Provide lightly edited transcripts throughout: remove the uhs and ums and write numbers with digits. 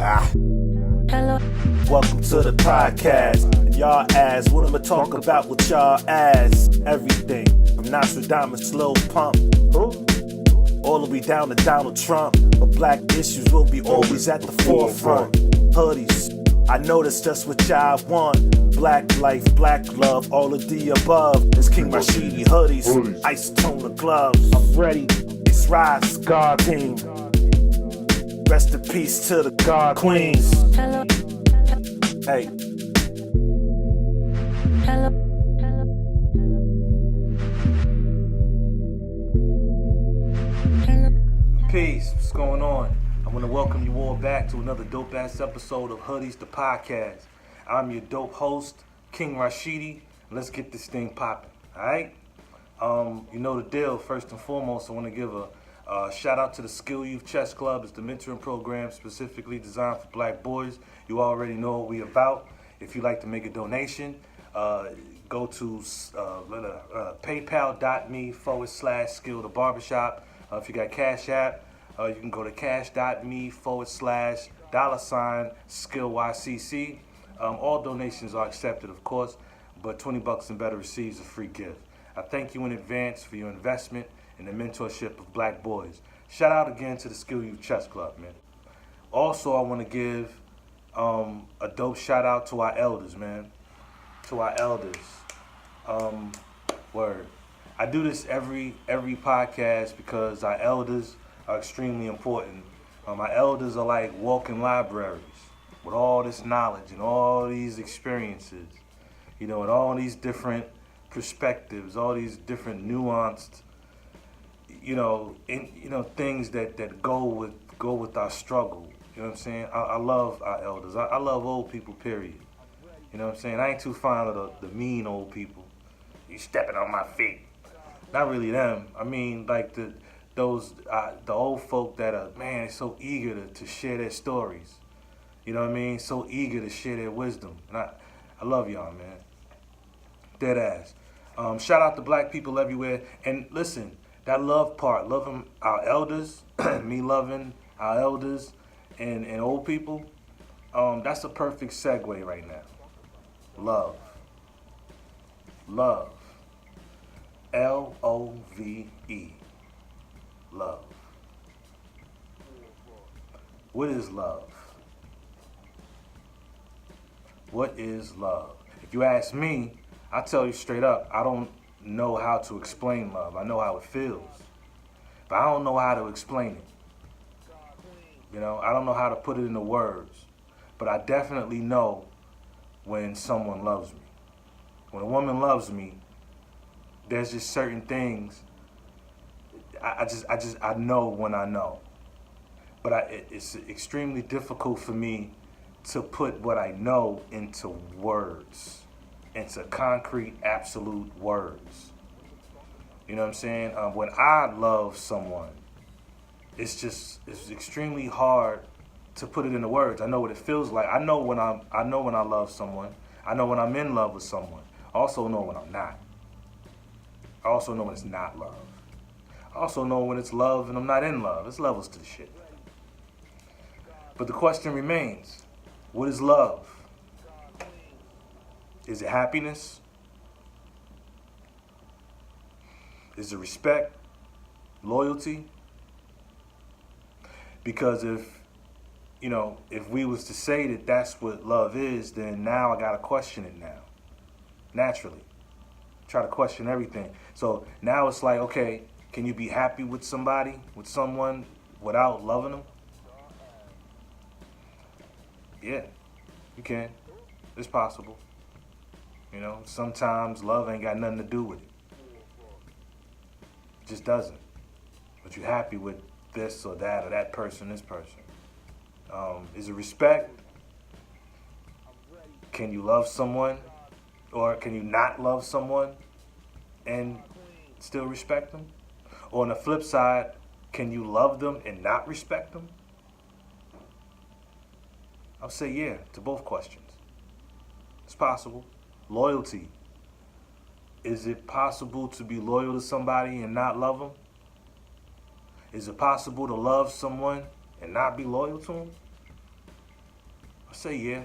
Welcome to the podcast. And y'all ask, what I'ma talk about with y'all ass? Everything from Nostradamus, Lil Pump, all the way down to Donald Trump. But black issues will be always at the forefront. Hoodies, I know that's just what y'all want. Black life, black love, all of the above. It's King Rashidi hoodies, isotone gloves. I'm ready, it's Rise, God King. Rest in peace to the God Queens. Hey. Peace, what's going on? I want to welcome you all back to another dope-ass episode of Hoodies, the podcast. I'm your dope host, King Rashidi. Let's get this thing popping, alright? You know the deal. First and foremost, I want to give a shout out to the Skill Youth Chess Club. It's the mentoring program specifically designed for black boys. You already know what we about. If you'd like to make a donation, go to paypal.me/skill the barbershop. If you got Cash App, you can go to cash.me/$skillYCC. All donations are accepted, of course, but $20 and better receives a free gift. I thank you in advance for your investment in the mentorship of black boys. Shout out again to the Skill Youth Chess Club, man. Also, I want to give a dope shout out to our elders, man. To our elders. Word. I do this every podcast because our elders are extremely important. Our elders are like walking libraries with all this knowledge and all these experiences, you know, and all these different perspectives, all these different nuanced, things that go with our struggle. You know what I'm saying? I love our elders. I love old people, period. You know what I'm saying? I ain't too fond of the mean old people. You stepping on my feet. Not really them. I mean, like the old folk that are, man, so eager to share their stories. You know what I mean? So eager to share their wisdom. And I love y'all, man. Dead ass. Shout out to black people everywhere. And listen, that love part, loving our elders, me loving our elders and old people, that's a perfect segue right now. Love. Love. L-O-V-E. Love. What is love? What is love? If you ask me, I tell you straight up, I don't know how to explain love. I know how it feels, but I don't know how to explain it. You know, I don't know how to put it into words, but I definitely know when someone loves me. When a woman loves me, there's just certain things I know when I know. But it's extremely difficult for me to put what I know into words, into concrete, absolute words. You know what I'm saying? When I love someone, it's extremely hard to put it into words. I know what it feels like. I know when I love someone. I know when I'm in love with someone. I also know when I'm not. I also know when it's not love. I also know when it's love and I'm not in love. It's levels to the shit. But the question remains, what is love? Is it happiness? Is it respect? Loyalty? Because if we was to say that that's what love is, then now I gotta question it now. Naturally. Try to question everything. So now it's like, okay, can you be happy with someone, without loving them? Yeah, you can. It's possible. You know, sometimes love ain't got nothing to do with it. It just doesn't. But you're happy with this or that person, this person. Is it respect? Can you love someone? Or can you not love someone and still respect them? Or on the flip side, can you love them and not respect them? I'll say yeah to both questions. It's possible. Loyalty. Is it possible to be loyal to somebody and not love them? Is it possible to love someone and not be loyal to them? say yeah.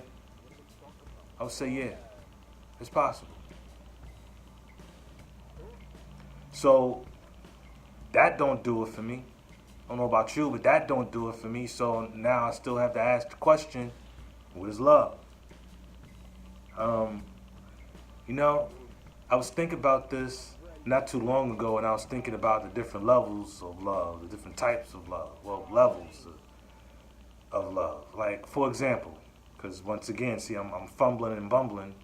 I would say yeah. It's possible. So that don't do it for me. I don't know about you, but that don't do it for me. So now I still have to ask the question, what is love? Um, you know, I was thinking about this not too long ago, and I was thinking about the different levels of love, the different types of love. Well, levels of love. Like, for example, because once again, see, I'm fumbling and bumbling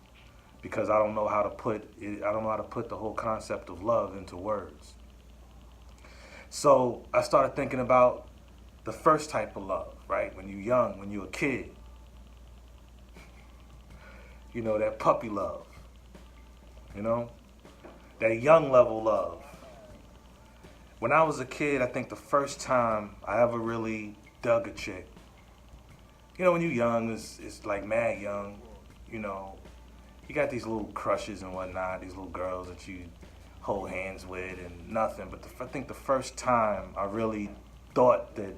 because I don't know how to put it, I don't know how to put the whole concept of love into words. So I started thinking about the first type of love, right? When you're young, when you're a kid, you know, that puppy love, you know, that young level love. When I was a kid, I think the first time I ever really dug a chick, you know, when you're young, it's like mad young, you know, you got these little crushes and whatnot, these little girls that you hold hands with and nothing. But I think the first time I really thought that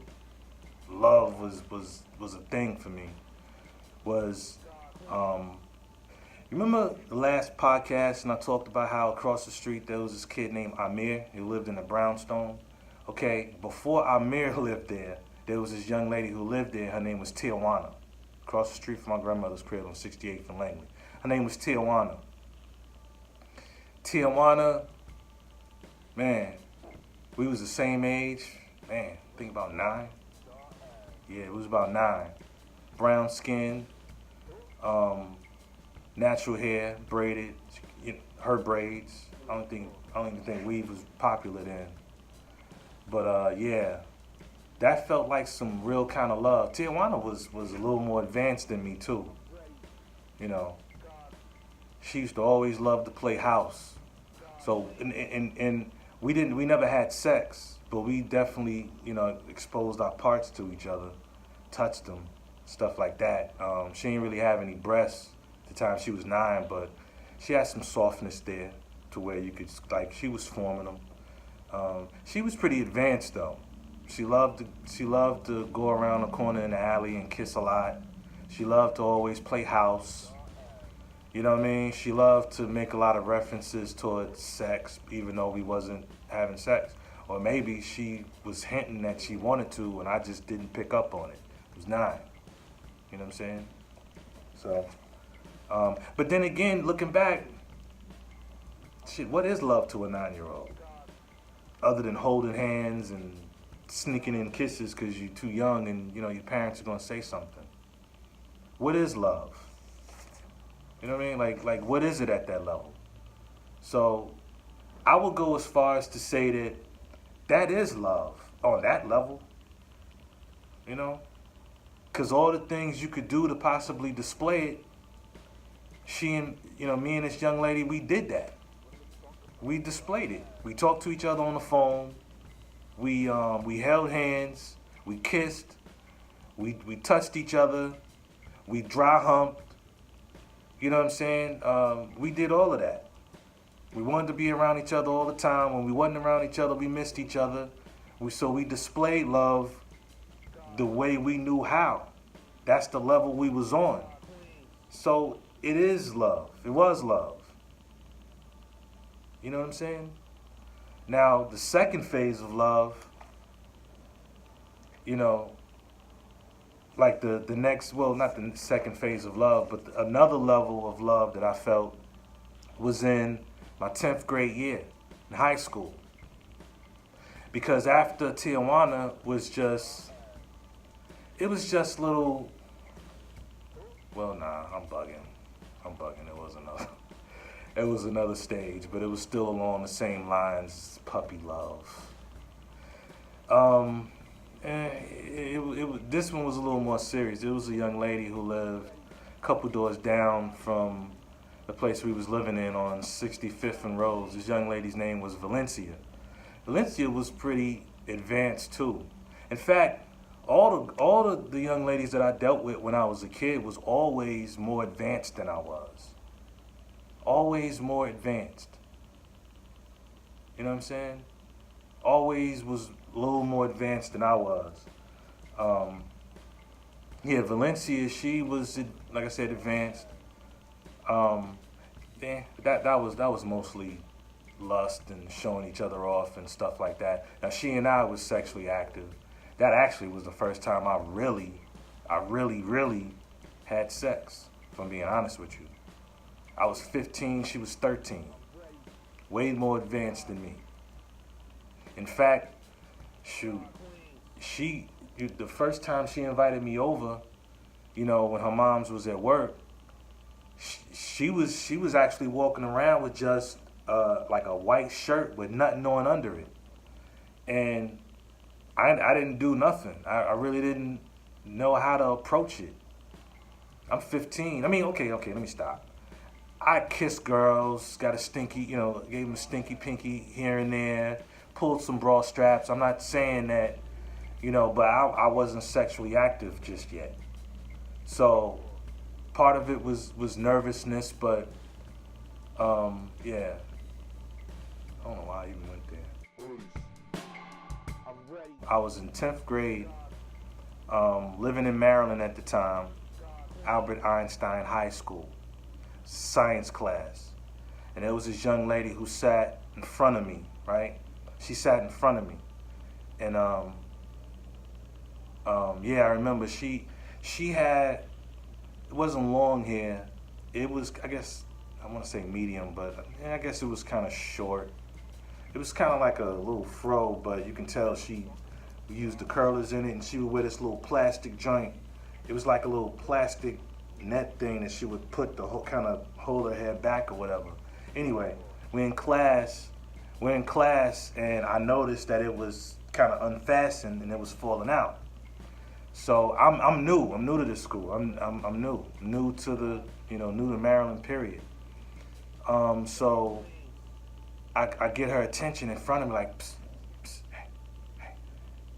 love was a thing for me was, you remember the last podcast and I talked about how across the street there was this kid named Amir who lived in a brownstone? Okay, before Amir lived there was this young lady who lived there. Her name was Tijuana. Across the street from my grandmother's crib on 68th and Langley. Her name was Tijuana. Tijuana, man, we was the same age. Man, I think about 9. Yeah, it was about 9. Brown skin, natural hair, braided, you know, her braids. I don't even think weave was popular then. But yeah, that felt like some real kind of love. Tijuana was a little more advanced than me too. You know, she used to always love to play house. So and we never had sex, but we definitely, you know, exposed our parts to each other, touched them, stuff like that. She didn't really have any breasts at the time she was 9, but she had some softness there to where you could, like, she was forming them. She was pretty advanced though. She loved to go around the corner in the alley and kiss a lot. She loved to always play house. You know what I mean? She loved to make a lot of references towards sex, even though we wasn't having sex. Or maybe she was hinting that she wanted to, and I just didn't pick up on it. It was 9. You know what I'm saying? So, but then again, looking back, shit, what is love to a 9-year-old? Other than holding hands and sneaking in kisses because you're too young and, you know, your parents are going to say something. What is love? You know what I mean? Like what is it at that level? So I would go as far as to say that that is love on that level. You know? Because all the things you could do to possibly display it, she and, you know, me and this young lady, we did that. We displayed it. We talked to each other on the phone. We held hands. We kissed. We touched each other. We dry humped. You know what I'm saying? We did all of that. We wanted to be around each other all the time. When we wasn't around each other, we missed each other. So we displayed love the way we knew how. That's the level we was on. So it is love. It was love. You know what I'm saying? Now, the second phase of love, you know, like the next, well, not the second phase of love, but another level of love that I felt was in my 10th grade year in high school. Because after Tijuana it was just little, well, nah, I'm bugging. It was another stage, but it was still along the same lines, puppy love. This one was a little more serious. It was a young lady who lived a couple doors down from the place we was living in on 65th and Rose. This young lady's name was Valencia. Valencia was pretty advanced too. In fact, all the young ladies that I dealt with when I was a kid was always more advanced than I was. Always more advanced. You know what I'm saying? Always was a little more advanced than I was. Yeah, Valencia, she was, like I said, advanced. Um, yeah, that was mostly lust and showing each other off and stuff like that. Now she and I was sexually active. That actually was the first time I really had sex. If I'm being honest with you, I was 15, she was 13, way more advanced than me. In fact, shoot, she the first time she invited me over, when her mom's was at work, she was actually walking around with just like a white shirt with nothing on under it, and I didn't do nothing. I really didn't know how to approach it. I'm 15. I mean, okay, let me stop. I kissed girls, got a stinky, gave them a stinky pinky here and there, pulled some bra straps. I'm not saying that, but I wasn't sexually active just yet. So part of it was nervousness, but yeah, I don't know why I even went there. I was in 10th grade, living in Maryland at the time, Albert Einstein High School, science class. And there was this young lady who sat in front of me, right? She sat in front of me. And yeah, I remember she had, it wasn't long hair. It was, I guess, I want to say medium, but yeah, I guess it was kind of short. It was kind of like a little fro, but you can tell she used the curlers in it, and she would wear this little plastic joint. It was like a little plastic net thing that she would put to kind of hold her hair back or whatever. Anyway, we're in class, and I noticed that it was kind of unfastened and it was falling out. So I'm new. I'm new to this school. I'm new to the new to Maryland. Period. So I get her attention in front of me, like, psst, psst, hey, hey,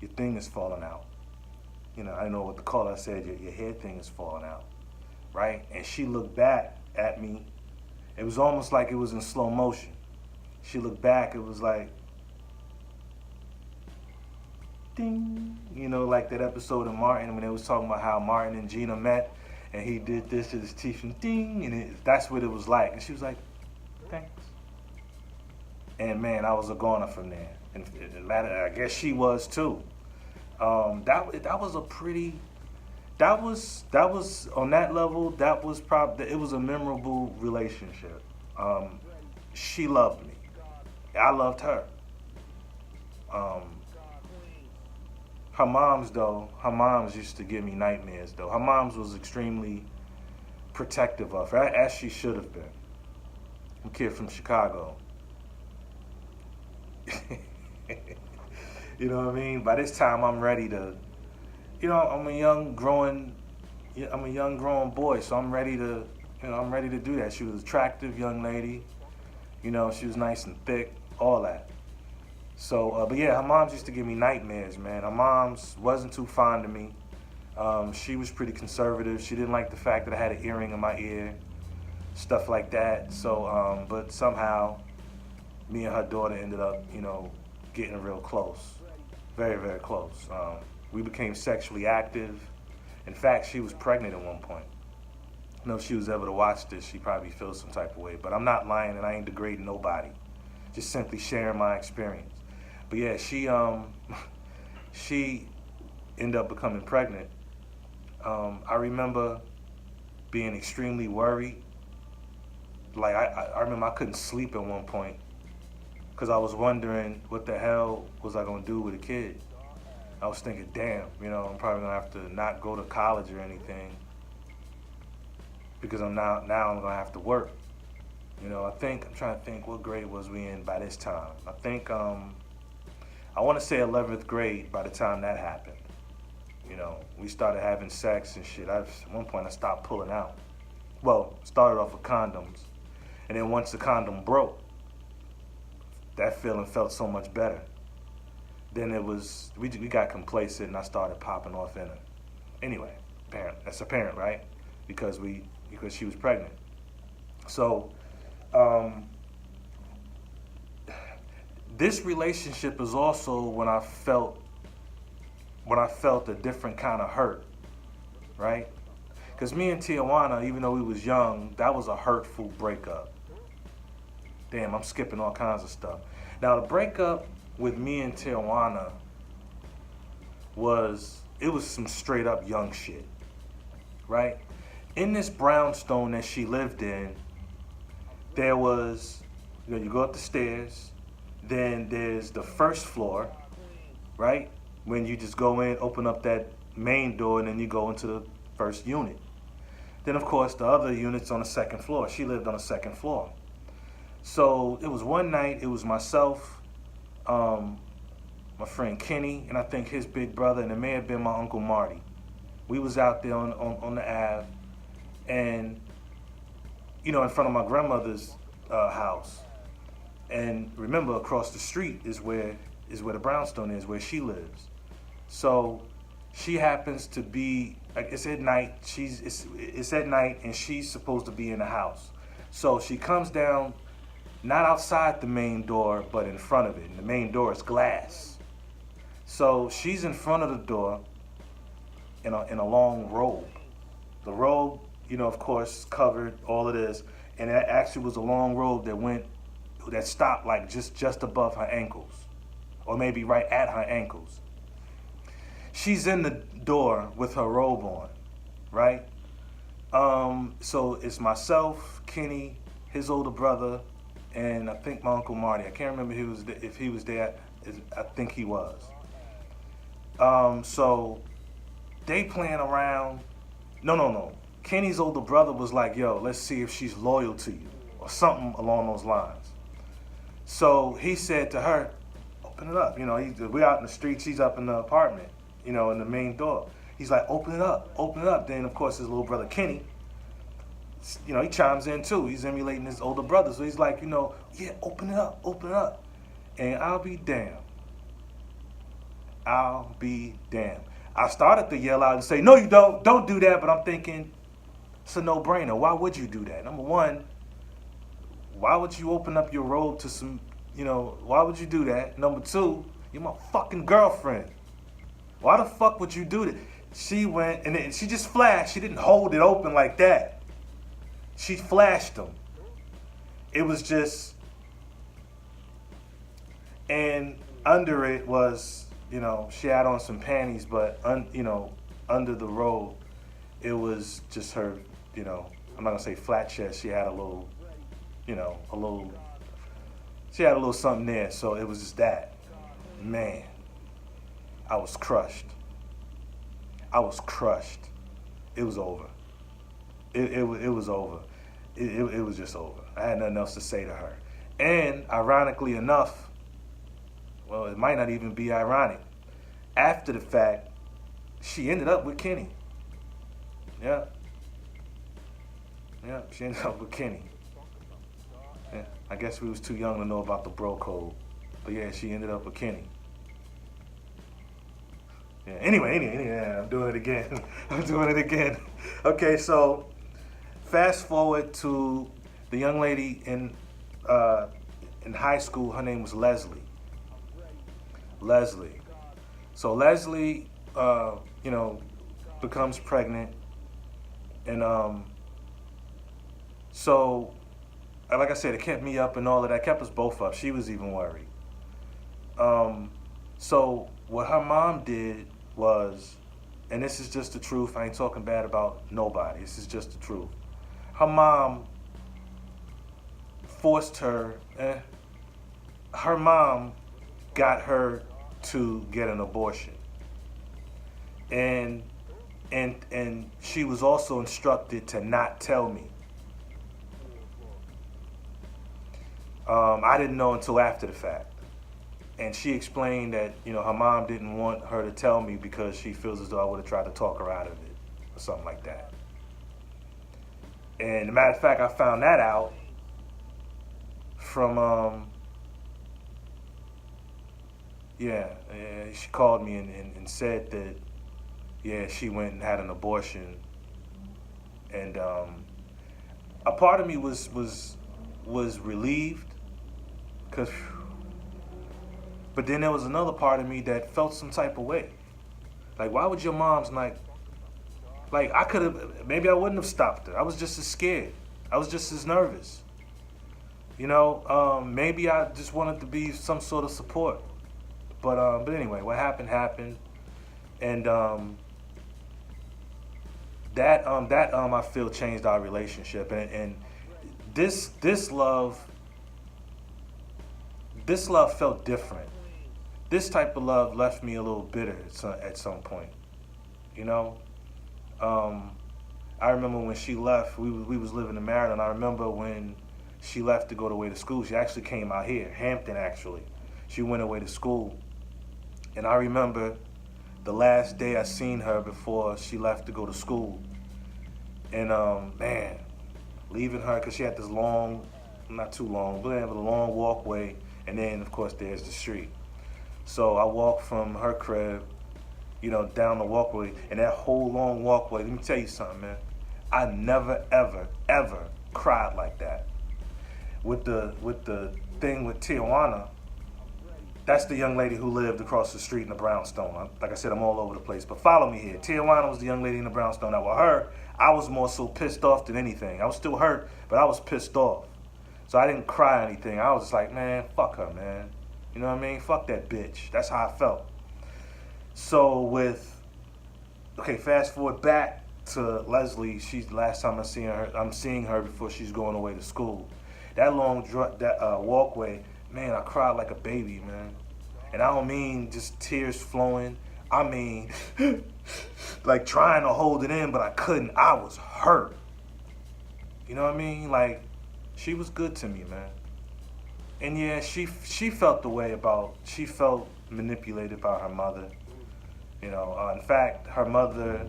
your thing is falling out. I didn't know what to call it. I said, your hair thing is falling out, right? And she looked back at me. It was almost like it was in slow motion. She looked back. It was like, ding. Like that episode of Martin when they was talking about how Martin and Gina met, and he did this to his teeth and ding, and that's what it was like. And she was like, thanks. And man, I was a goner from there. And I guess she was too. That was a pretty. That was on that level. That was probably, it was a memorable relationship. She loved me. I loved her. Her moms used to give me nightmares though. Her moms was extremely protective of her, as she should have been. I'm a kid from Chicago. You know what I mean? By this time, I'm ready to, I'm a young growing boy, so I'm ready to, I'm ready to do that. She was an attractive young lady. She was nice and thick, all that. So, but yeah, her moms used to give me nightmares, man. Her moms wasn't too fond of me. She was pretty conservative. She didn't like the fact that I had an earring in my ear, stuff like that. So, but somehow, me and her daughter ended up, getting real close, very, very close. We became sexually active. In fact, she was pregnant at one point. If she was ever to watch this, she probably feels some type of way. But I'm not lying, and I ain't degrading nobody. Just simply sharing my experience. But yeah, she ended up becoming pregnant. I remember being extremely worried. Like I remember I couldn't sleep at one point because I was wondering what the hell was I gonna do with a kid. I was thinking, damn, I'm probably gonna have to not go to college or anything because I'm gonna have to work. I'm trying to think, what grade was we in by this time? I think I want to say 11th grade by the time that happened. We started having sex and shit. At one point I stopped pulling out. Well, started off with condoms, and then once the condom broke, that feeling felt so much better. Then we got complacent, and I started popping off in her. Anyway, that's apparent, right? Because she was pregnant. So, this relationship is also when I felt a different kind of hurt. right? Because me and Tijuana, even though we was young, that was a hurtful breakup. Damn, I'm skipping all kinds of stuff. Now the breakup with me and Tijuana it was some straight up young shit, right? In this brownstone that she lived in, there was, you go up the stairs, then there's the first floor, right? When you just go in, open up that main door, and then you go into the first unit. Then, of course, the other unit's on the second floor. She lived on the second floor. So it was one night, it was myself, my friend Kenny, and I think his big brother, and it may have been my Uncle Marty. We was out there on the Ave, and, in front of my grandmother's house. And remember, across the street is where the brownstone is, where she lives. So she happens to be, it's at night, it's at night, and she's supposed to be in the house. So she comes down, not outside the main door, but in front of it. And the main door is glass. So she's in front of the door in a long robe. The robe, of course, covered all of this, and it actually was a long robe that stopped like just above her ankles, or maybe right at her ankles. She's in the door with her robe on, right? So it's myself, Kenny, his older brother, and I think my Uncle Marty. I can't remember if he was there. I think he was. So they playing around. No. Kenny's older brother was like, yo, let's see if she's loyal to you, or something along those lines. So he said to her, open it up. We out in the street, she's up in the apartment, in the main door. He's like, open it up. Then, of course, his little brother Kenny, he chimes in too. He's emulating his older brother. So he's like, yeah, open it up. And I'll be damned. I started to yell out and say, no, you don't do that. But I'm thinking, it's a no-brainer. Why would you do that? Number one, why would you open up your robe to some, why would you do that? Number two, you're my fucking girlfriend. Why the fuck would you do that? She went, and then she just flashed. She didn't hold it open like that. She flashed him. It was just, and under it was, she had on some panties, but, under the robe, it was just her, I'm not going to say flat chest. She had a little, she had a little something there. So it was just that. Man, I was crushed. It was over. It was over. It was just over. I had nothing else to say to her. And ironically enough, well, it might not even be ironic. After the fact, she ended up with Kenny. Yeah, she ended up with Kenny. Yeah, I guess we was too young to know about the bro code. But yeah, she ended up with Kenny. Yeah, anyway, yeah, I'm doing it again. Okay, so fast forward to the young lady in high school. Her name was Leslie. So Leslie, becomes pregnant, and so like I said, it kept me up and all of that. Kept us both up. She was even worried. So what her mom did was, and this is just the truth. I ain't talking bad about nobody. This is just the truth. Her mom forced her. Her mom got her to get an abortion, and she was also instructed to not tell me. I didn't know until after the fact, and she explained that her mom didn't want her to tell me because she feels as though I would have tried to talk her out of it or something like that. And as a matter of fact, I found that out from she called me and said that she went and had an abortion, and a part of me was relieved, but then there was another part of me that felt some type of way. Like, why would your mom's Like I could have, maybe I wouldn't have stopped her. I was just as scared. I was just as nervous. Maybe I just wanted to be some sort of support. But anyway, what happened happened, and that I feel changed our relationship, and this love felt different. This type of love left me a little bitter at some point. You know, um, I remember when she left. We was living in Maryland. I remember when she left to go away to school. She actually came out here, Hampton actually. She went away to school, and I remember the last day I seen her before she left to go to school. And man, leaving her because she had this long, not too long, but a long walkway, and then of course there's the street. So I walked from her crib, down the walkway, and that whole long walkway. Let me tell you something, man. I never, ever, ever cried like that. With the thing with Tijuana, that's the young lady who lived across the street in the brownstone. Like I said, I'm all over the place, but follow me here. Tijuana was the young lady in the brownstone. Now with her, I was more so pissed off than anything. I was still hurt, but I was pissed off. So I didn't cry or anything. I was just like, man, fuck her, man. You know what I mean? Fuck that bitch. That's how I felt. So fast forward back to Leslie. She's the last time I'm seeing her before she's going away to school. That long walkway, man, I cried like a baby, man. And I don't mean just tears flowing. I mean, like trying to hold it in, but I couldn't. I was hurt. You know what I mean? Like, she was good to me, man. And yeah, she felt the way she felt manipulated by her mother. In fact, her mother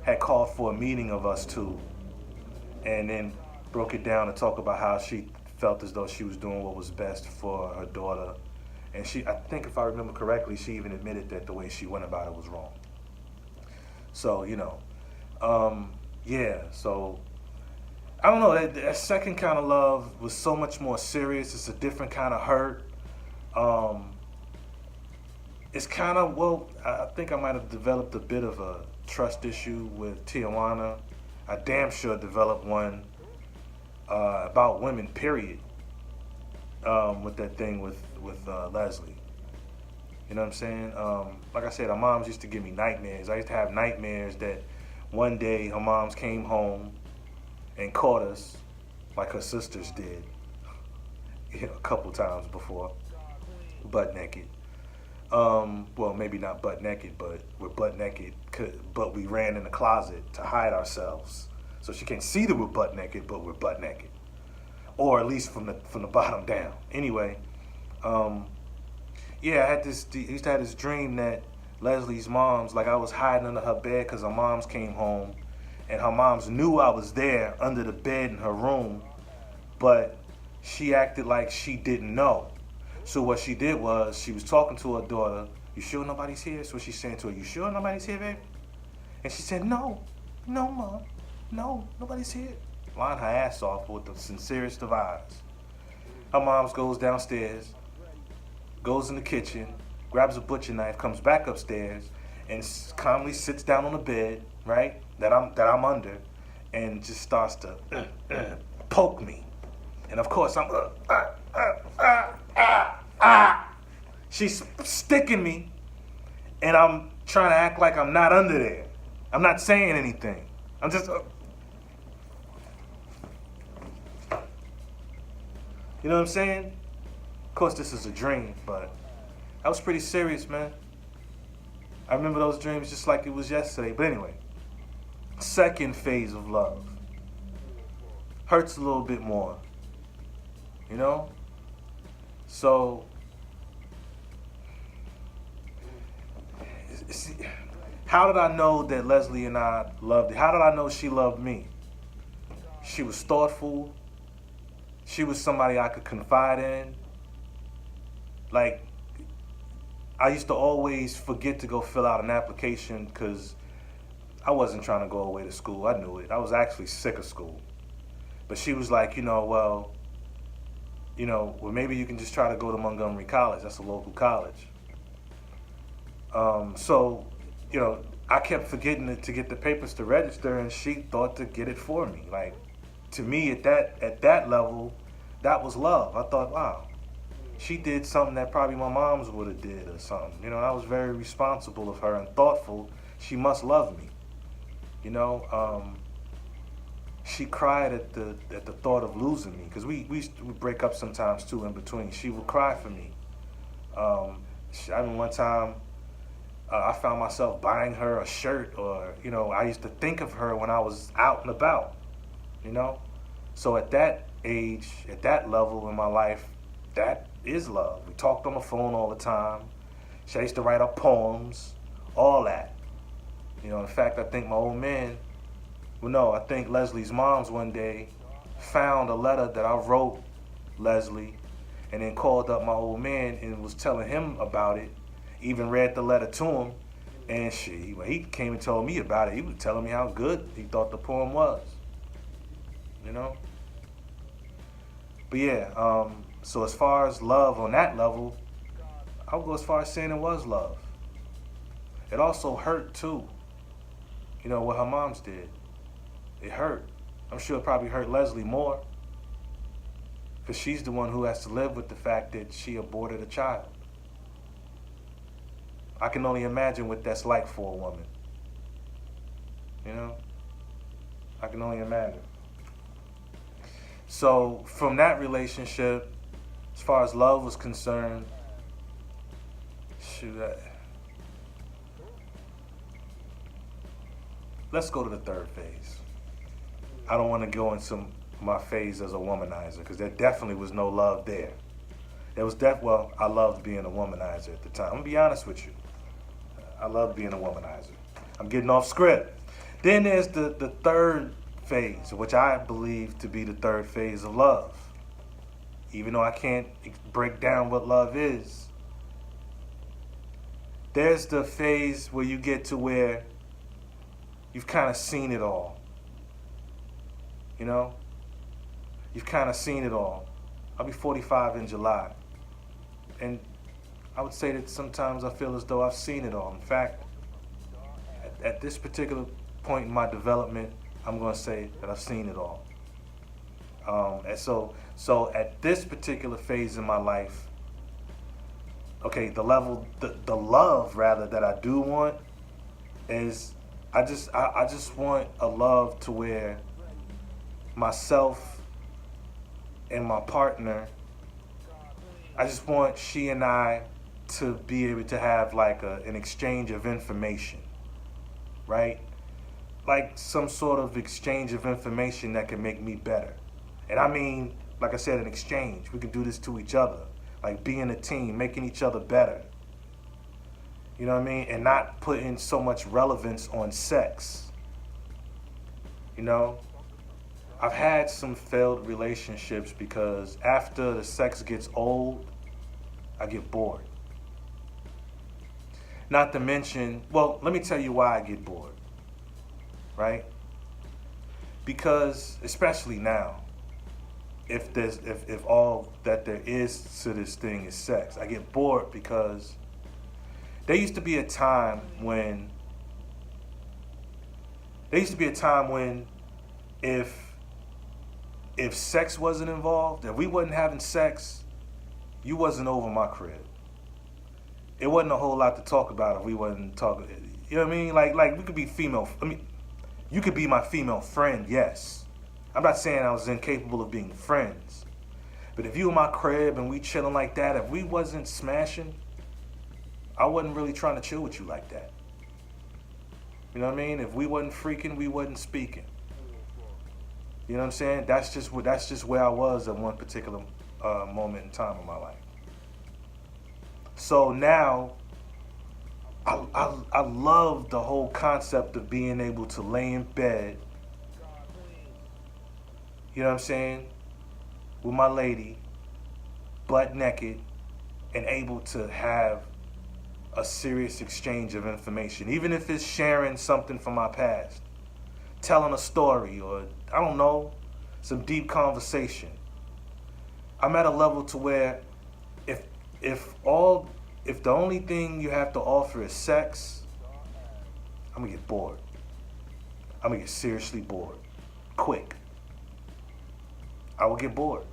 had called for a meeting of us two, and then broke it down to talk about how she felt as though she was doing what was best for her daughter. And I think if I remember correctly, she even admitted that the way she went about it was wrong. So, yeah, so I don't know, that second kind of love was so much more serious. It's a different kind of hurt. It's kind of, I think I might have developed a bit of a trust issue with Tijuana. I damn sure developed one about women, period, with that thing with Leslie. You know what I'm saying? Like I said, her moms used to give me nightmares. I used to have nightmares that one day her moms came home and caught us like her sisters did, a couple times before, butt naked. Well, maybe not butt naked, but we're butt naked, but we ran in the closet to hide ourselves. So she can't see that we're butt naked, but we're butt naked. Or at least from the bottom down. Anyway, yeah, I used to have this dream that Leslie's moms, like I was hiding under her bed because her moms came home, and her moms knew I was there under the bed in her room, but she acted like she didn't know. So what she did was, she was talking to her daughter, "You sure nobody's here?" So she's saying to her, "You sure nobody's here, baby?" And she said, "No, Mom, no, nobody's here." Lying her ass off with the sincerest of eyes. Her mom goes downstairs, goes in the kitchen, grabs a butcher knife, comes back upstairs, and calmly sits down on the bed, right, that I'm under, and just starts to poke me. And of course I'm she's sticking me, and I'm trying to act like I'm not under there. I'm not saying anything. I'm just you know what I'm saying? Of course this is a dream, but that was pretty serious, man. I remember those dreams just like it was yesterday. But anyway, second phase of love hurts a little bit more, So how did I know that Leslie and I loved it? How did I know she loved me? She was thoughtful. She was somebody I could confide in. Like, I used to always forget to go fill out an application because I wasn't trying to go away to school. I knew it. I was actually sick of school. But she was like, well, maybe you can just try to go to Montgomery College. That's a local college. So, I kept forgetting to get the papers to register, and she thought to get it for me. Like, to me, at that level, that was love. I thought, wow, she did something that probably my mom's would have did or something. You know, I was very responsible of her and thoughtful. She must love me. You know, she cried at the thought of losing me, because we would break up sometimes too in between. She would cry for me. I mean, one time I found myself buying her a shirt, or I used to think of her when I was out and about. You know, so at that age, at that level in my life, that is love. We talked on the phone all the time. She used to write up poems, all that. In fact, I think my old man, well, no, I think Leslie's mom's one day found a letter that I wrote Leslie, and then called up my old man and was telling him about it, even read the letter to him. And when he came and told me about it, he was telling me how good he thought the poem was. But yeah, so as far as love on that level, I would go as far as saying it was love. It also hurt too, what her moms did. It hurt. I'm sure it probably hurt Leslie more, because she's the one who has to live with the fact that she aborted a child. I can only imagine what that's like for a woman. I can only imagine. So from that relationship, as far as love was concerned, let's go to the third phase. I don't want to go into my phase as a womanizer, because there definitely was no love there. There was I loved being a womanizer at the time. I'm gonna be honest with you. I loved being a womanizer. I'm getting off script. Then there's the third phase, which I believe to be the third phase of love. Even though I can't break down what love is, there's the phase where you get to where you've kind of seen it all. You've kind of seen it all. I'll be 45 in July. And I would say that sometimes I feel as though I've seen it all. In fact, at this particular point in my development, I'm going to say that I've seen it all. And so at this particular phase in my life, okay, the love rather that I do want is, I just want a love to where myself and my partner, I just want she and I to be able to have like an exchange of information, right? Like some sort of exchange of information that can make me better. And I mean, like I said, an exchange. We can do this to each other, like being a team, making each other better. You know what I mean? And not putting so much relevance on sex. I've had some failed relationships because after the sex gets old, I get bored. Not to mention, well, let me tell you why I get bored, right? Because, especially now, if all that there is to this thing is sex, I get bored because there used to be a time when if sex wasn't involved, if we wasn't having sex, you wasn't over my crib. It wasn't a whole lot to talk about if we wasn't talking. You know what I mean? Like we could be female. You could be my female friend, yes. I'm not saying I was incapable of being friends. But if you in my crib and we chilling like that, if we wasn't smashing, I wasn't really trying to chill with you like that. You know what I mean? If we wasn't freaking, we wasn't speaking. You know what I'm saying? That's just where I was at one particular moment in time in my life. So now, I love the whole concept of being able to lay in bed, you know what I'm saying, with my lady, butt naked, and able to have a serious exchange of information, even if it's sharing something from my past, telling a story, or I don't know, some deep conversation. I'm at a level to where if the only thing you have to offer is sex, I'm gonna get bored. I'm gonna get seriously bored. Quick. I will get bored.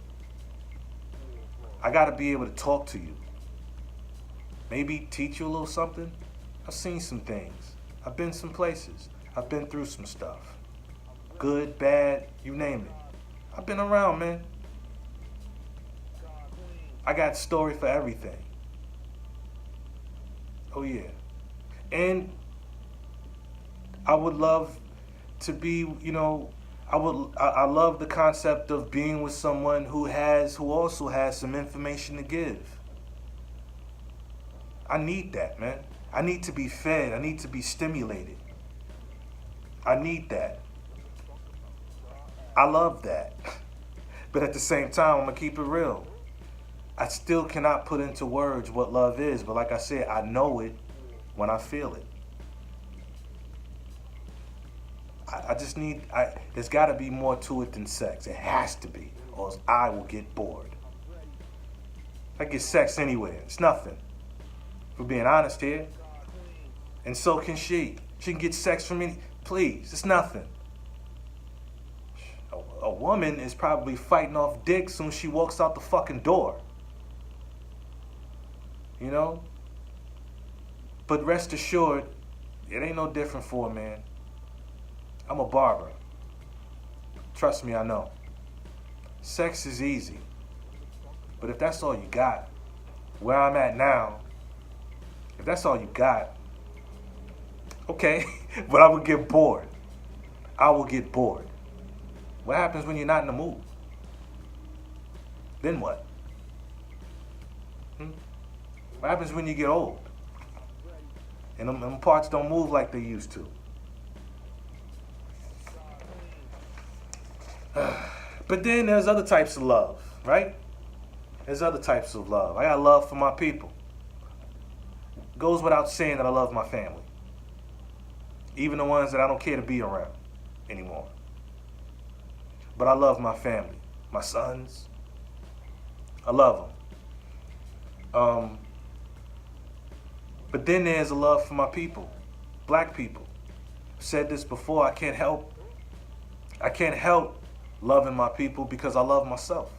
I gotta be able to talk to you. Maybe teach you a little something. I've seen some things. I've been some places. I've been through some stuff. Good, bad, you name it. I've been around, man. I got story for everything. Oh yeah. And I would love to be, I love the concept of being with someone who also has some information to give. I need that, man. I need to be fed. I need to be stimulated. I need that. I love that. But at the same time, I'm going to keep it real. I still cannot put into words what love is. But like I said, I know it when I feel it. I just need, there's got to be more to it than sex. It has to be. Or else I will get bored. I get sex anywhere. It's nothing. If we're being honest here. And so can she. She can get sex from me. Please, it's nothing. A woman is probably fighting off dick soon as she walks out the fucking door. You know? But rest assured, it ain't no different for a man. I'm a barber. Trust me, I know. Sex is easy. But if that's all you got, where I'm at now, if that's all you got, okay, but I would get bored. I will get bored. What happens when you're not in the mood? Then what? What happens when you get old? And them parts don't move like they used to. But then there's other types of love, right? There's other types of love. I got love for my people. Goes without saying that I love my family. Even the ones that I don't care to be around anymore. But I love my family. My sons. I love them. But then there's a love for my people. Black people. I've said this before. I can't help loving my people because I love myself.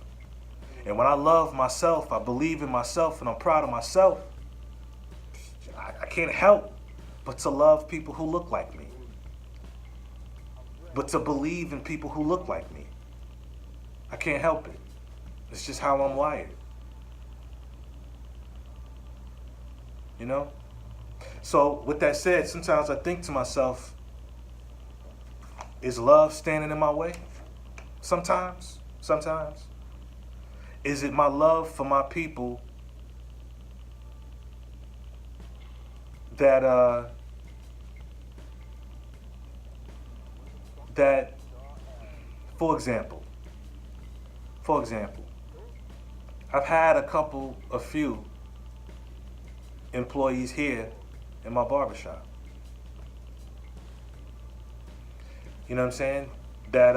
And when I love myself, I believe in myself, and I'm proud of myself, I can't help but to love people who look like me. But to believe in people who look like me. I can't help it. It's just how I'm wired. You know? So with that said, sometimes I think to myself, is love standing in my way? Sometimes. Is it my love for my people that for example, I've had a few employees here in my barbershop. You know what I'm saying? That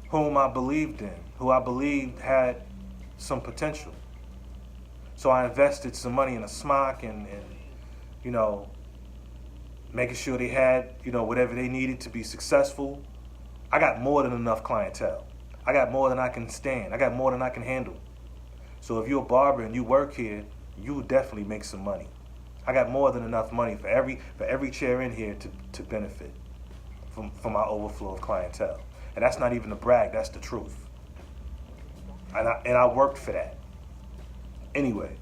whom I believed in, who I believed had some potential. So I invested some money in a smock and making sure they had, whatever they needed to be successful. I got more than enough clientele. I got more than I can stand. I got more than I can handle. So if you're a barber and you work here, you will definitely make some money. I got more than enough money for every chair in here to benefit from my overflow of clientele. And that's not even a brag, that's the truth. And I worked for that. Anyway,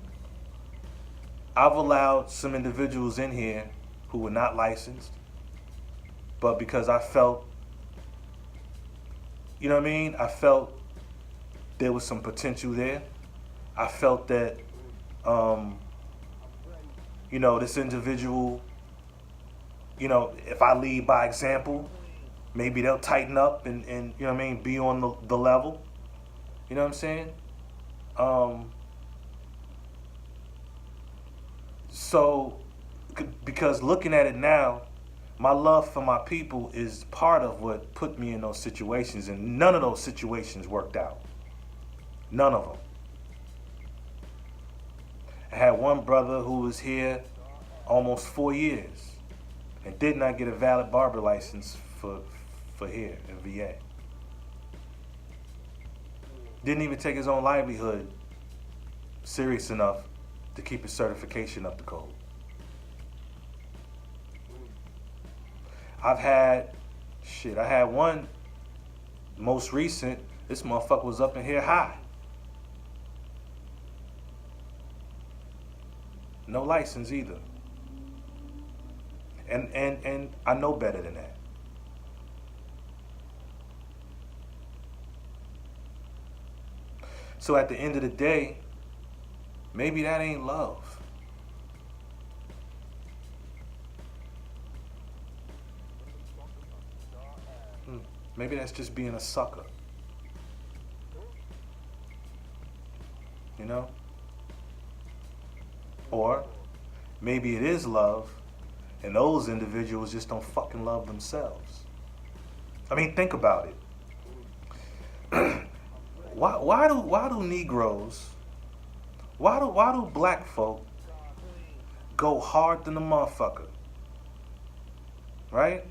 I've allowed some individuals in here who were not licensed, but because I felt, I felt there was some potential there. I felt that, this individual, if I lead by example, maybe they'll tighten up and be on the level. You know what I'm saying? So, because looking at it now, my love for my people is part of what put me in those situations, and none of those situations worked out. None of them. I had one brother who was here almost 4 years. and did not get a valid barber license for here in VA. Didn't even take his own livelihood serious enough to keep his certification up to code. I had one most recent, this motherfucker was up in here high. No license either. And I know better than that. So at the end of the day, maybe that ain't love. Maybe that's just being a sucker. You know? Or maybe it is love, and those individuals just don't fucking love themselves. I mean, think about it. Why do Negroes, why do black folk go hard than the motherfucker? Right?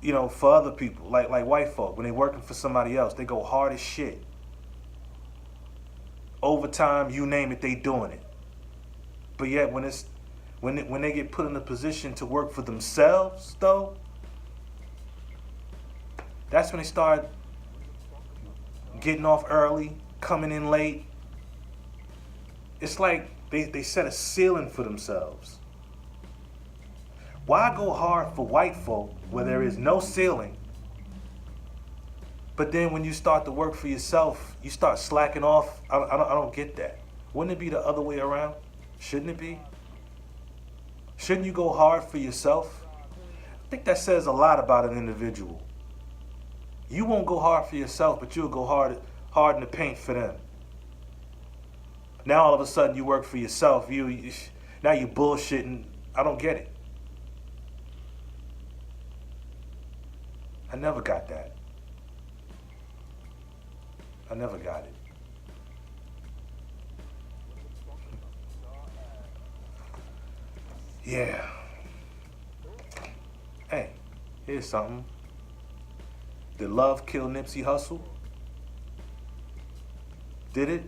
You know, for other people, like white folk, when they working for somebody else, they go hard as shit. Overtime, you name it, they doing it. But yet when they get put in a position to work for themselves, though, that's when they start getting off early, coming in late. It's like they set a ceiling for themselves. Why go hard for white folk where there is no ceiling, but then when you start to work for yourself, you start slacking off? I don't get that. Wouldn't it be the other way around? Shouldn't it be? Shouldn't you go hard for yourself? I think that says a lot about an individual. You won't go hard for yourself, but you'll go hard in the paint for them. Now all of a sudden you work for yourself. Now you bullshitting. I don't get it. I never got that. I never got it. Yeah. Hey, here's something. Did love kill Nipsey Hussle? Did it?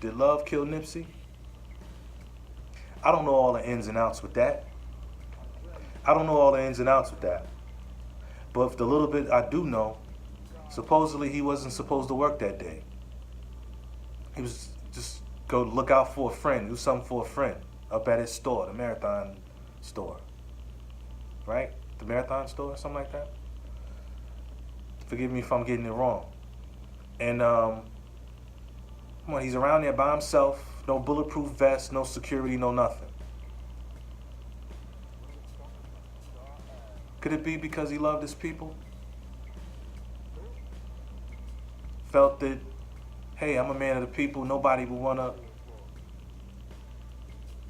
Did love kill Nipsey? I don't know all the ins and outs with that. But if the little bit I do know, supposedly he wasn't supposed to work that day. He was just go look out for a friend, do something for a friend up at his store, the Marathon store. Right? The Marathon store, something like that. Forgive me if I'm getting it wrong. And come on, he's around there by himself, no bulletproof vest, no security, no nothing. Could it be because he loved his people? Felt that, hey, I'm a man of the people, nobody would wanna,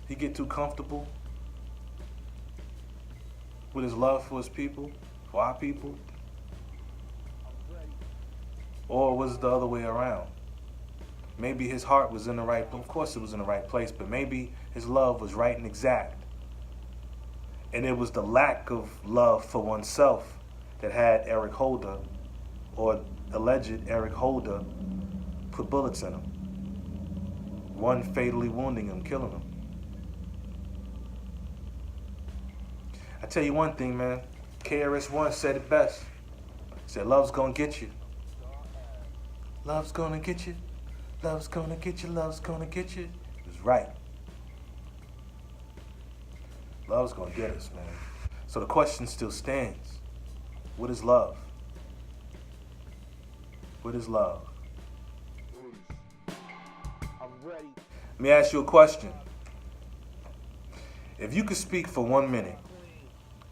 he get too comfortable with his love for his people, for our people? Or was it the other way around? Maybe his heart was in the right, of course it was in the right place, but maybe his love was right and exact. And it was the lack of love for oneself that had Eric Holder, or alleged Eric Holder, put bullets in him. One fatally wounding him, killing him. I tell you one thing, man. KRS-One said it best. He said, love's gonna get you. Love's gonna get you. Love's gonna get you. Love's gonna get you. He was right. Love's gonna get us, man. So the question still stands. What is love? What is love? I'm ready. Let me ask you a question. If you could speak for 1 minute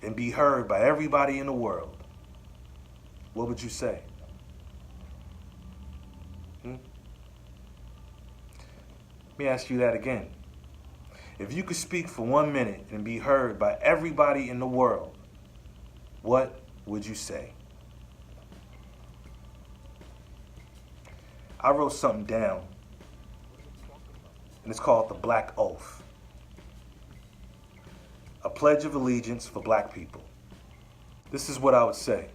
and be heard by everybody in the world, what would you say? Let me ask you that again. If you could speak for 1 minute and be heard by everybody in the world, what would you say? I wrote something down, and it's called the Black Oath. a pledge of allegiance for black people. This is what I would say.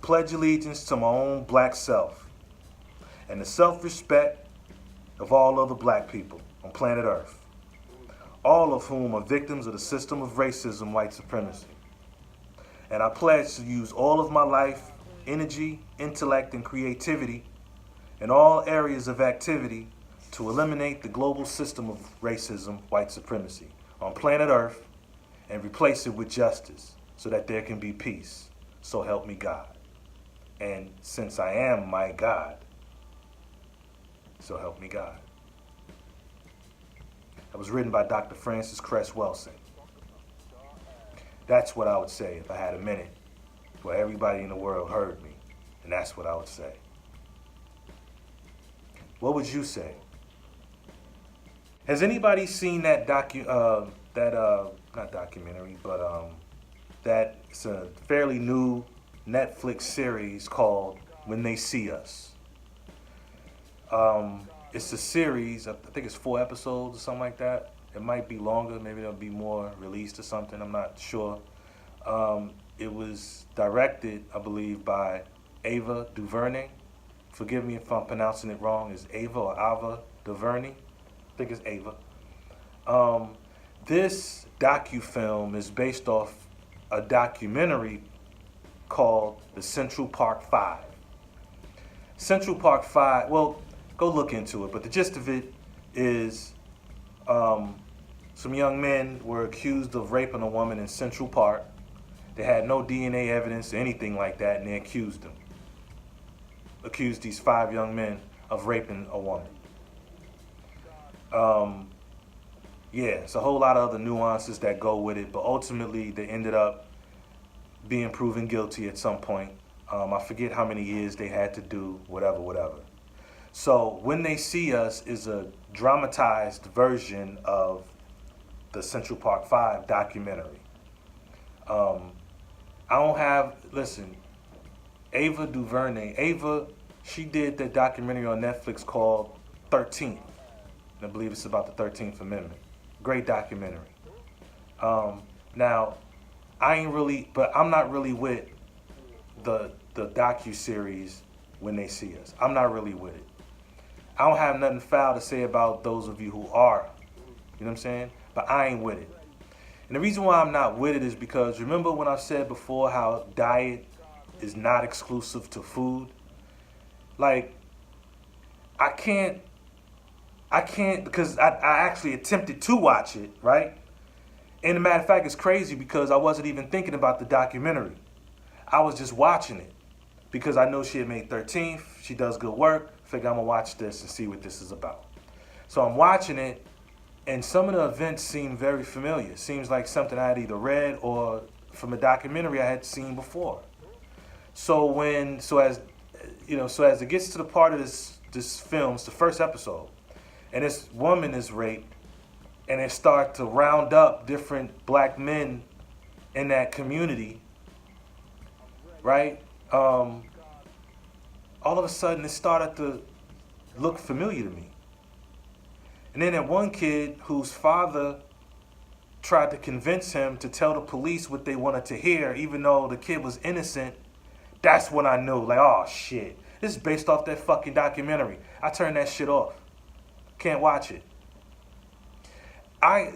Pledge allegiance to my own black self and the self-respect of all other black people on planet Earth, all of whom are victims of the system of racism, white supremacy. And I pledge to use all of my life, energy, intellect, and creativity in all areas of activity to eliminate the global system of racism, white supremacy on planet Earth and replace it with justice so that there can be peace. So help me God. And since I am my God, so help me God. That was written by Dr. Francis Cress Welsing. That's what I would say if I had a minute where everybody in the world heard me. And that's what I would say. What would you say? Has anybody seen that not documentary, but that it's a fairly new Netflix series called When They See Us? It's a series, I think it's 4 episodes or something like that. It might be longer, maybe there'll be more released or something, I'm not sure. It was directed, I believe, by Ava DuVernay. Forgive me if I'm pronouncing it wrong. It's Ava or Ava DuVernay? I think it's Ava. This docu-film is based off a documentary called The Central Park 5. Central Park 5, well, go look into it, but the gist of it is some young men were accused of raping a woman in Central Park. They had no DNA evidence or anything like that, and they accused them. Accused these 5 young men of raping a woman. Yeah, it's a whole lot of other nuances that go with it, but ultimately they ended up being proven guilty at some point. I forget how many years they had to do, whatever. So When They See Us is a dramatized version of the Central Park 5 documentary. Listen, Ava DuVernay, she did that documentary on Netflix called 13th. And I believe it's about the 13th Amendment. Great documentary. Now, I'm not really with the docu-series When They See Us. I'm not really with it. I don't have nothing foul to say about those of you who are. You know what I'm saying? But I ain't with it. And the reason why I'm not with it is because remember when I said before how diet is not exclusive to food? Like, I can't because I actually attempted to watch it, right? And a matter of fact, it's crazy because I wasn't even thinking about the documentary. I was just watching it because I know she had made 13th. She does good work. Figure I'm going to watch this and see what this is about. So I'm watching it, and some of the events seem very familiar. It seems like something I had either read or from a documentary I had seen before. So as it gets to the part of this film, it's the first episode, and this woman is raped, and they start to round up different black men in that community, right? All of a sudden it started to look familiar to me. And then that one kid whose father tried to convince him to tell the police what they wanted to hear, even though the kid was innocent, that's when I knew, like, oh shit, this is based off that fucking documentary. I turned that shit off. Can't watch it. I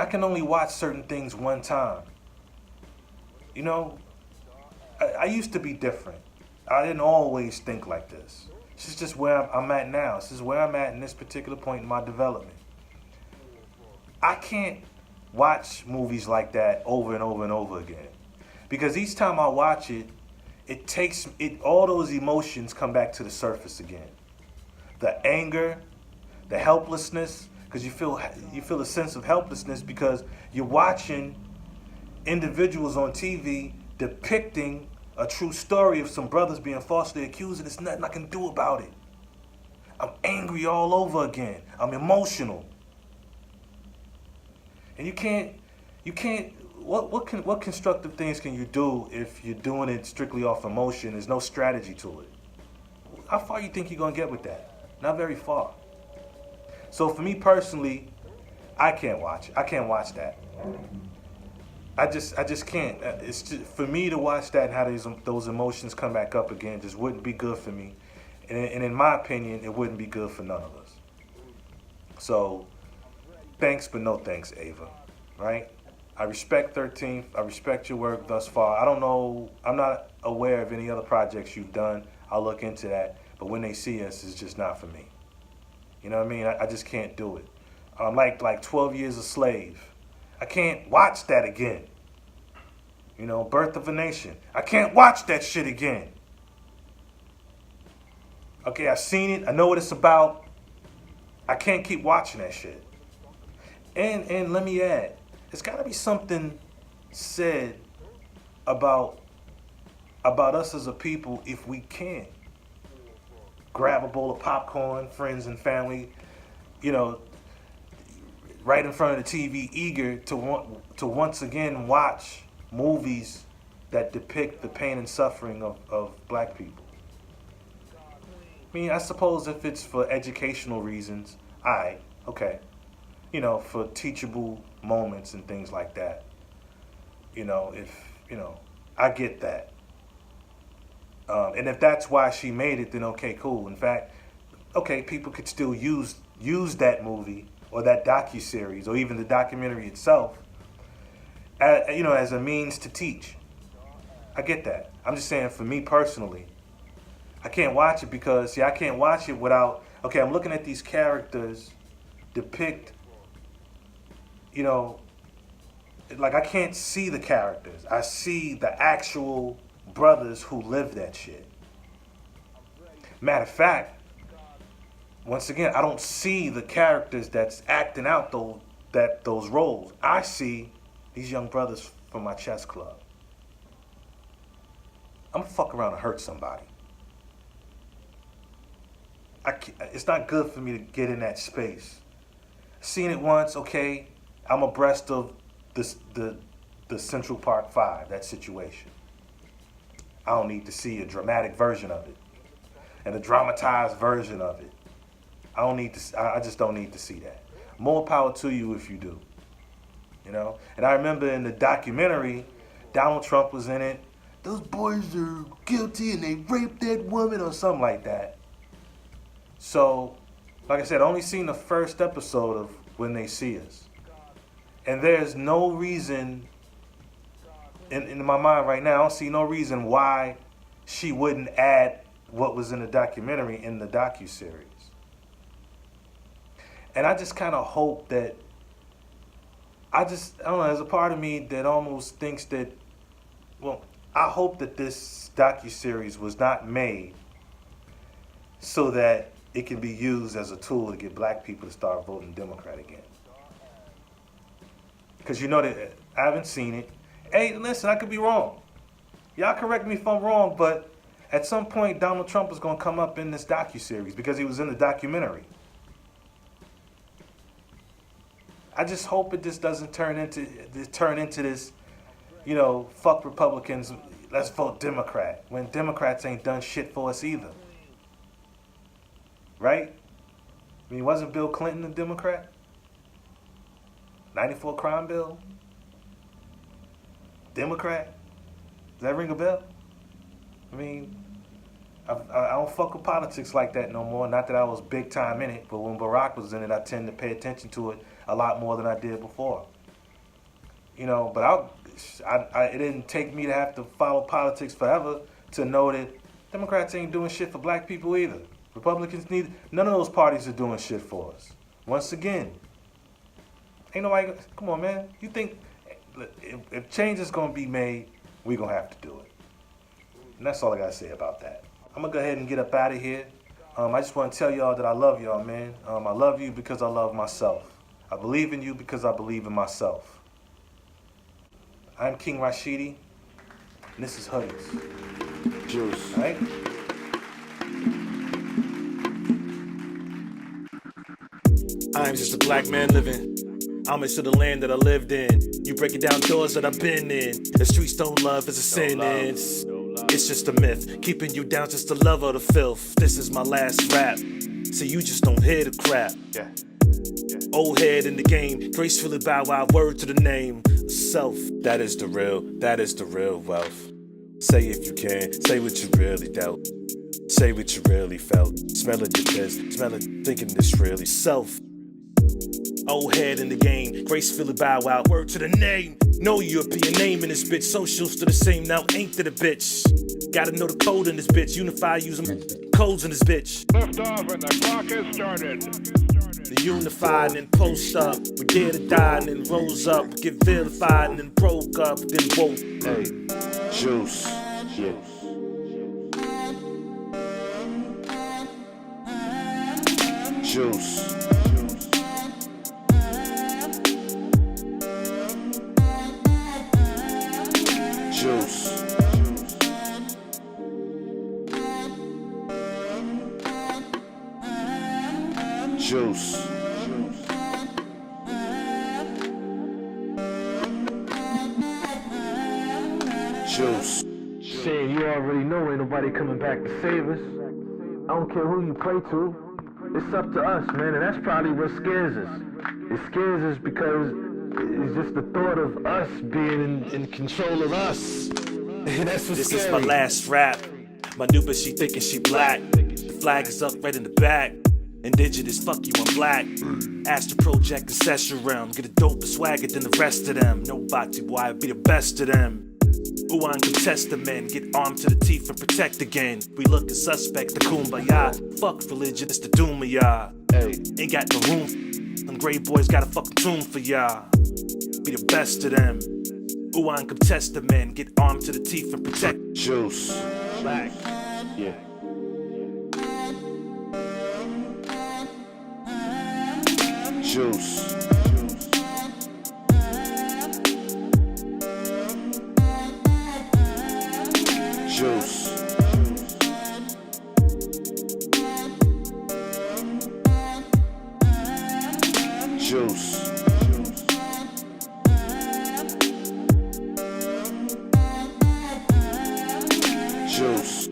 can only watch certain things one time. You know, I used to be different. I didn't always think like this. This is just where I'm at now. This is where I'm at in this particular point in my development. I can't watch movies like that over and over and over again. Because each time I watch it, all those emotions come back to the surface again. The anger, the helplessness, because you feel a sense of helplessness because you're watching individuals on TV depicting a true story of some brothers being falsely accused, and there's nothing I can do about it. I'm angry all over again. I'm emotional. And you can't, what constructive things can you do if you're doing it strictly off emotion? There's no strategy to it. How far you think you're going to get with that? Not very far. So for me personally, I can't watch it. I can't watch that. I just can't. It's just, for me to watch that and how those emotions come back up again just wouldn't be good for me, and in my opinion, it wouldn't be good for none of us. So, thanks but no thanks, Ava. Right? I respect 13th. I respect your work thus far. I don't know. I'm not aware of any other projects you've done. I'll look into that. But When They See Us is just not for me. You know what I mean? I just can't do it. Like 12 Years a Slave. I can't watch that again. You know, Birth of a Nation. I can't watch that shit again. Okay, I've seen it. I know what it's about. I can't keep watching that shit. And let me add, there's got to be something said about us as a people if we can't grab a bowl of popcorn, friends and family, you know, right in front of the TV, eager to once again watch movies that depict the pain and suffering of black people. I mean, I suppose if it's for educational reasons, okay. You know, for teachable moments and things like that. You know, I get that. And if that's why she made it, then okay, cool. In fact, okay, people could still use that movie or that docuseries or even the documentary itself, as a means to teach. I get that. I'm just saying, for me personally, I can't watch it because, I can't watch it without, okay, I'm looking at these characters depict, like I can't see the characters. I see the actual brothers who live that shit. Matter of fact, once again, I don't see the characters that's acting out those roles. I see these young brothers from my chess club. I'm gonna fuck around and hurt somebody. It's not good for me to get in that space. Seen it once, okay. I'm abreast of the Central Park 5, that situation. I don't need to see a dramatic version of it and a dramatized version of it. I just don't need to see that. More power to you if you do. And I remember in the documentary, Donald Trump was in it. Those boys are guilty and they raped that woman or something like that. So, like I said, I only seen the first episode of When They See Us. And there's no reason, in my mind right now, I don't see no reason why she wouldn't add what was in the documentary in the docuseries. And I just kind of hope that, I don't know, there's a part of me that almost thinks that, I hope that this docuseries was not made so that it can be used as a tool to get black people to start voting Democrat again. Because that I haven't seen it. Hey, listen, I could be wrong. Y'all correct me if I'm wrong, but at some point Donald Trump is going to come up in this docuseries because he was in the documentary. I just hope it just doesn't turn into this, fuck Republicans, let's vote Democrat, when Democrats ain't done shit for us either. Right? I mean, wasn't Bill Clinton a Democrat? 94 crime bill? Democrat? Does that ring a bell? I mean, I don't fuck with politics like that no more. Not that I was big time in it, but when Barack was in it, I tend to pay attention to it a lot more than I did before. But it didn't take me to have to follow politics forever to know that Democrats ain't doing shit for black people either. Republicans none of those parties are doing shit for us. Once again, ain't nobody, come on, man. You think if change is going to be made, we're going to have to do it. And that's all I got to say about that. I'm going to go ahead and get up out of here. I just want to tell y'all that I love y'all, man. I love you because I love myself. I believe in you because I believe in myself. I'm King Rashidi, and this is Hoodies. Juice. All right? I'm just a black man living homage to the land that I lived in. You breaking down doors that I've been in. The streets don't love is a sentence. It's just a myth, keeping you down just the love of the filth. This is my last rap, so you just don't hear the crap. Yeah. Old head in the game, gracefully bow out, word to the name. Self, that is the real wealth. Say if you can, say what you really doubt. Say what you really felt. Smell it, your piss, smell it, thinking this really self. Old head in the game, gracefully bow out, word to the name. No European name in this bitch, socials to the same, now ain't to the bitch. Gotta know the code in this bitch, unify using codes in this bitch. Lift off and the clock has started. The unified and then post up, we dare to die and then rose up, get vilified and then broke up, then woke. Hey, juice. Juice. Juice. Juice. Juice. Shit, you already know ain't nobody coming back to save us. I don't care who you pray to. It's up to us, man, and that's probably what scares us. It scares us because it's just the thought of us being in control of us. That's what's This scary. is my last rap. My new bitch, she thinking she black. The flag is up right in the back. Indigenous, fuck you, I'm black. Astro Project and Session Realm. Get a dope swagger than the rest of them. No body, boy, I be the best of them. Who on contest the men, get armed to the teeth and protect again. We lookin' suspect, the kumbaya. Fuck religion, it's the doom of y'all. Hey, Ain't got no room. Them gray boys got a fucking tune for y'all. Be the best of them. Who on contest the men, get armed to the teeth and protect. juice. Black. Yeah. Juice. Juice. Juice. Juice.